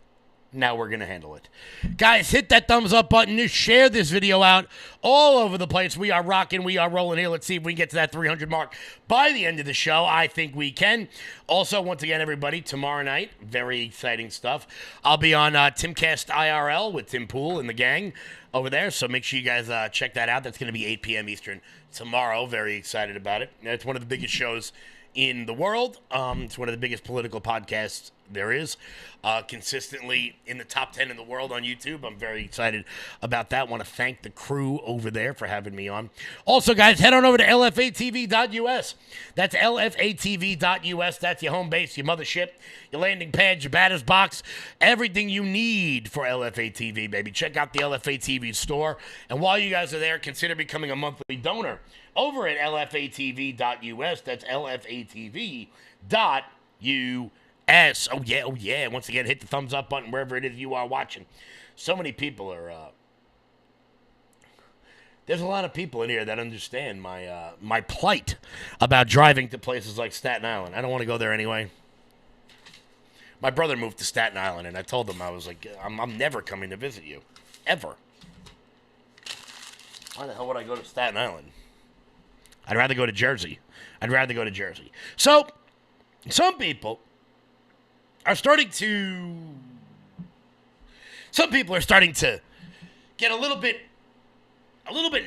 Now we're going to handle it. Guys, hit that thumbs up button. Just share this video out all over the place. We are rocking. We are rolling here. Let's see if we can get to that 300 mark by the end of the show. I think we can. Also, once again, everybody, tomorrow night, very exciting stuff. I'll be on Timcast IRL with Tim Pool and the gang over there. So make sure you guys check that out. That's going to be 8 p.m. Eastern tomorrow. Very excited about it. It's one of the biggest shows in the world. It's one of the biggest political podcasts there is, consistently in the top 10 in the world on YouTube. I'm very excited about that. Want to thank the crew over there for having me on. Also, guys, head on over to lfatv.us. That's lfatv.us. That's your home base, your mothership, your landing pad, your batter's box, everything you need for LFA-TV, baby. Check out the LFA-TV store. And while you guys are there, consider becoming a monthly donor over at lfatv.us. That's lfatv.us. Oh, yeah. Once again, hit the thumbs up button wherever it is you are watching. So many people are... there's a lot of people in here that understand my plight about driving to places like Staten Island. I don't want to go there anyway. My brother moved to Staten Island, and I told him, I was like, I'm never coming to visit you. Ever. Why the hell would I go to Staten Island? I'd rather go to Jersey. So, some people are starting to get a little bit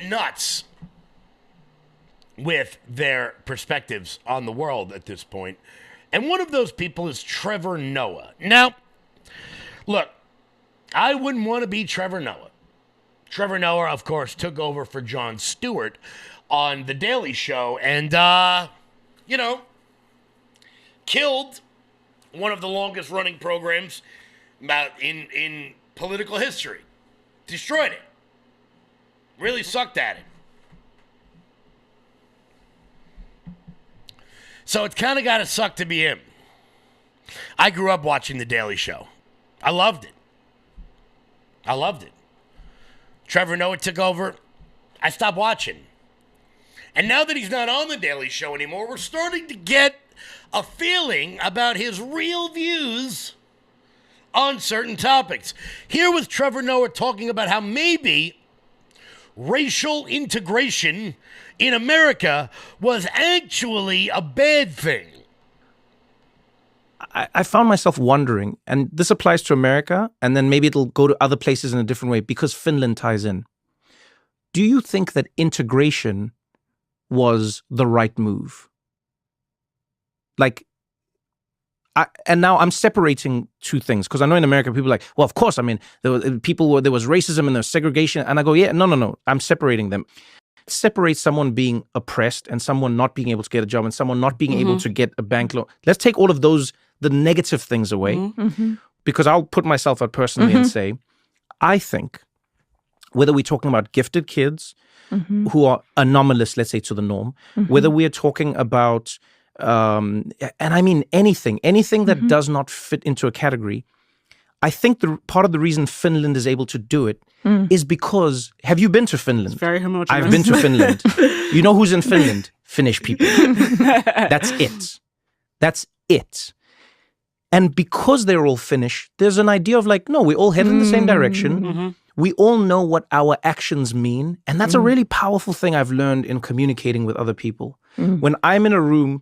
nuts with their perspectives on the world at this point. And one of those people is Trevor Noah. Now, look, I wouldn't want to be Trevor Noah. Trevor Noah, of course, took over for Jon Stewart on The Daily Show and, killed one of the longest running programs in political history. Destroyed it. Really sucked at it. So it's kind of got to suck to be him. I grew up watching The Daily Show. I loved it. Trevor Noah took over. I stopped watching. And now that he's not on The Daily Show anymore, we're starting to get a feeling about his real views on certain topics. Here with Trevor Noah talking about how maybe racial integration in America was actually a bad thing. I found myself wondering, and this applies to America, and then maybe it'll go to other places in a different way because Finland ties in. Do you think that integration was the right move? Like, and now I'm separating two things because I know in America people are like, well, of course, I mean, there was racism and there was segregation, and I go, yeah, no, I'm separating them. Separate someone being oppressed and someone not being able to get a job and someone not being able to get a bank loan. Let's take all of those, the negative things away, because I'll put myself out personally and say, I think whether we're talking about gifted kids who are anomalous, let's say, to the norm, whether we are talking about, and I mean anything that does not fit into a category, I think part of the reason Finland is able to do it is because, have you been to Finland? It's very homogeneous. I've been to Finland. You know who's in Finland? Finnish people. That's it. That's it. And because they're all Finnish, there's an idea of like, no, we all head in the same direction. We all know what our actions mean. And that's a really powerful thing I've learned in communicating with other people. When I'm in a room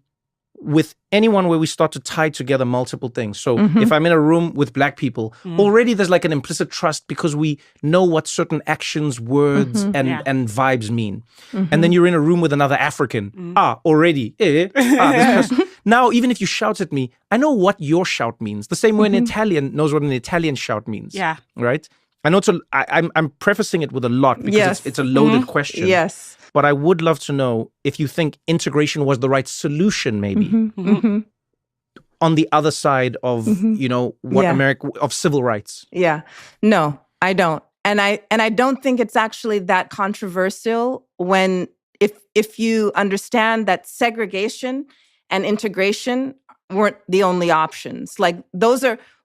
with anyone where we start to tie together multiple things. So if I'm in a room with Black people, already there's like an implicit trust because we know what certain actions, words, and vibes mean. And then you're in a room with another African. Already. This person. Now, even if you shout at me, I know what your shout means. The same way an Italian knows what an Italian shout means. Yeah. Right? I know I'm prefacing it with a lot because it's a loaded question. Yes. But I would love to know if you think integration was the right solution, maybe, on the other side of, what America, of civil rights. Yeah. No, I don't. And I don't think it's actually that controversial when, if you understand that segregation and integration weren't the only options. Like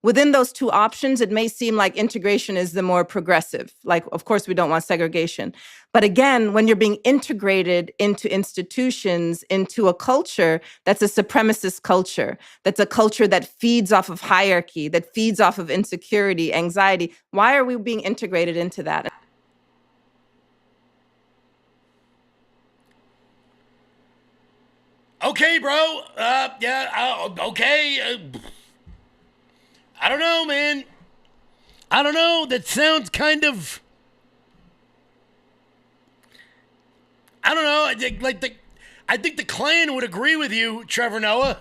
within those two options, it may seem like integration is the more progressive. Like, of course, we don't want segregation. But again, when you're being integrated into institutions, into a culture that's a supremacist culture, that's a culture that feeds off of hierarchy, that feeds off of insecurity, anxiety, why are we being integrated into that? Okay, bro. Okay. I don't know, man. I don't know. That sounds kind of... I don't know. I think the Klan would agree with you, Trevor Noah.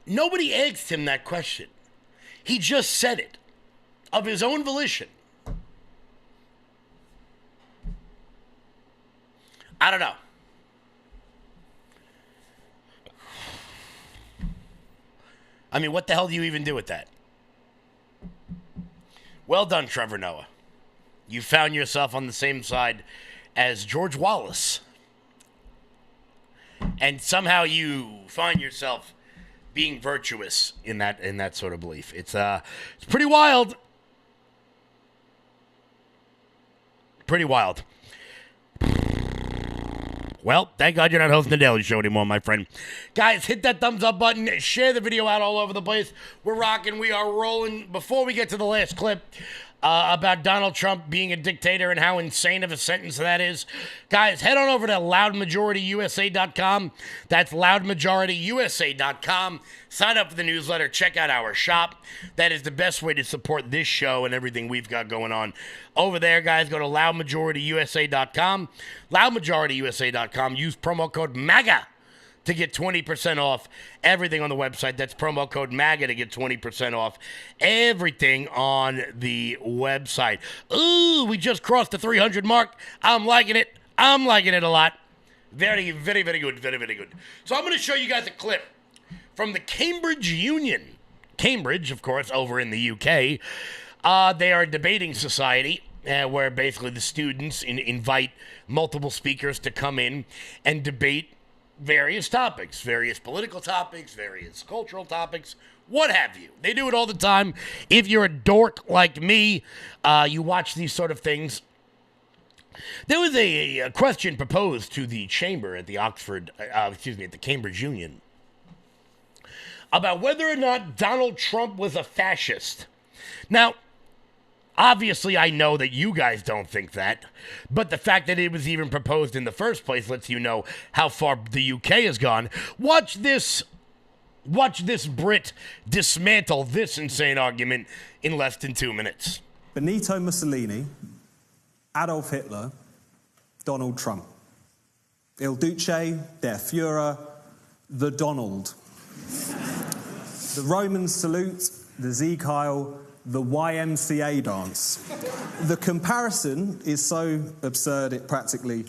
Nobody asked him that question. He just said it of his own volition. I don't know. I mean, what the hell do you even do with that? Well done, Trevor Noah. You found yourself on the same side as George Wallace. And somehow you find yourself being virtuous in that sort of belief. It's pretty wild. Pretty wild. Well, thank God you're not hosting the Daily Show anymore, my friend. Guys, hit that thumbs up button. Share the video out all over the place. We're rocking. We are rolling. Before we get to the last clip about Donald Trump being a dictator and how insane of a sentence that is, guys, head on over to loudmajorityusa.com. That's loudmajorityusa.com. Sign up for the newsletter. Check out our shop. That is the best way to support this show and everything we've got going on. Over there, guys, go to loudmajorityusa.com. Loudmajorityusa.com. Use promo code MAGA to get 20% off everything on the website. That's promo code MAGA to get 20% off everything on the website. Ooh, we just crossed the 300 mark. I'm liking it. I'm liking it a lot. Very, very, very good. Very, very good. So I'm going to show you guys a clip from the Cambridge Union. Cambridge, of course, over in the UK. They are a debating society where basically the students invite multiple speakers to come in and debate various topics, various political topics, various cultural topics, what have you. They do it all the time. If you're a dork like me, you watch these sort of things. There was a question proposed to the chamber at the at the Cambridge Union about whether or not Donald Trump was a fascist. Now, Obviously, I know that you guys don't think that, but the fact that it was even proposed in the first place lets you know how far the UK has gone. Watch this Brit dismantle this insane argument in less than 2 minutes. Benito Mussolini, Adolf Hitler, Donald Trump. Il Duce, der Führer, the Donald. The Romans salute, the Sieg Heil, the YMCA dance. The comparison is so absurd it practically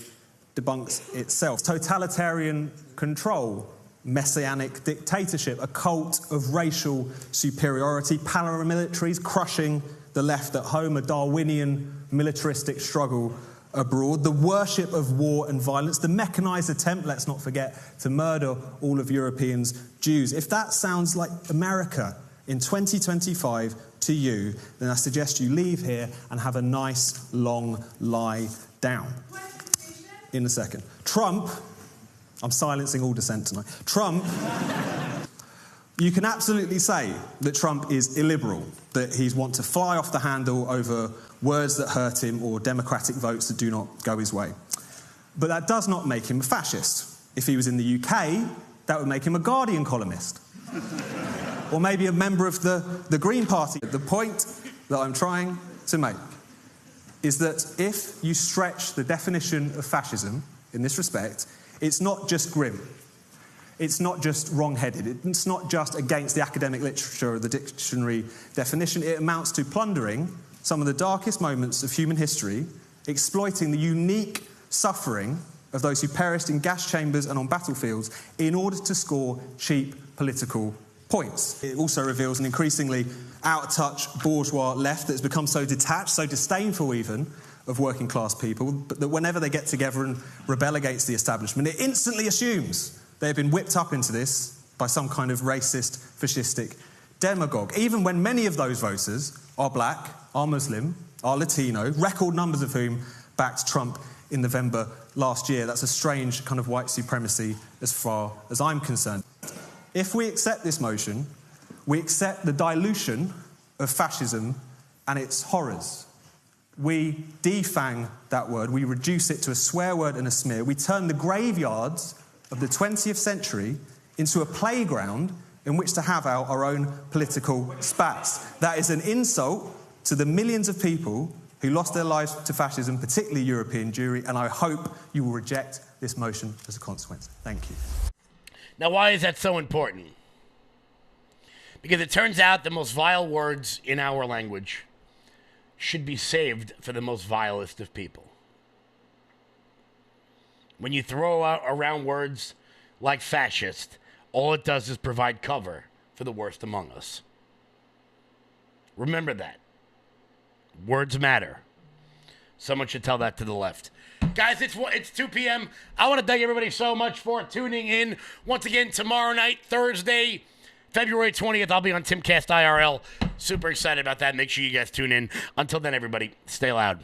debunks itself. Totalitarian control, messianic dictatorship, a cult of racial superiority, paramilitaries crushing the left at home, a Darwinian militaristic struggle abroad, the worship of war and violence, the mechanised attempt, let's not forget, to murder all of Europeans' Jews. If that sounds like America in 2025 to you, then I suggest you leave here and have a nice long lie down. In a second. Trump, I'm silencing all dissent tonight. Trump, you can absolutely say that Trump is illiberal, that he's want to fly off the handle over words that hurt him or democratic votes that do not go his way. But that does not make him a fascist. If he was in the UK, that would make him a Guardian columnist. Or maybe a member of the Green Party. The point that I'm trying to make is that if you stretch the definition of fascism in this respect, it's not just grim. It's not just wrong-headed. It's not just against the academic literature or the dictionary definition. It amounts to plundering some of the darkest moments of human history, exploiting the unique suffering of those who perished in gas chambers and on battlefields in order to score cheap political points. It also reveals an increasingly out-of-touch bourgeois left that has become so detached, so disdainful even, of working-class people, but that whenever they get together and rebel against the establishment, it instantly assumes they have been whipped up into this by some kind of racist, fascistic demagogue, even when many of those voters are black, are Muslim, are Latino, record numbers of whom backed Trump in November last year. That's a strange kind of white supremacy as far as I'm concerned. If we accept this motion, we accept the dilution of fascism and its horrors. We defang that word, we reduce it to a swear word and a smear. We turn the graveyards of the 20th century into a playground in which to have our own political spats. That is an insult to the millions of people who lost their lives to fascism, particularly European Jewry, and I hope you will reject this motion as a consequence. Thank you. Now, why is that so important? Because it turns out the most vile words in our language should be saved for the most vilest of people. When you throw out around words like fascist, all it does is provide cover for the worst among us. Remember that. Words matter. Someone should tell that to the left. Guys, it's 2 p.m. I want to thank everybody so much for tuning in. Once again, tomorrow night, Thursday, February 20th, I'll be on Timcast IRL. Super excited about that. Make sure you guys tune in. Until then, everybody, stay loud.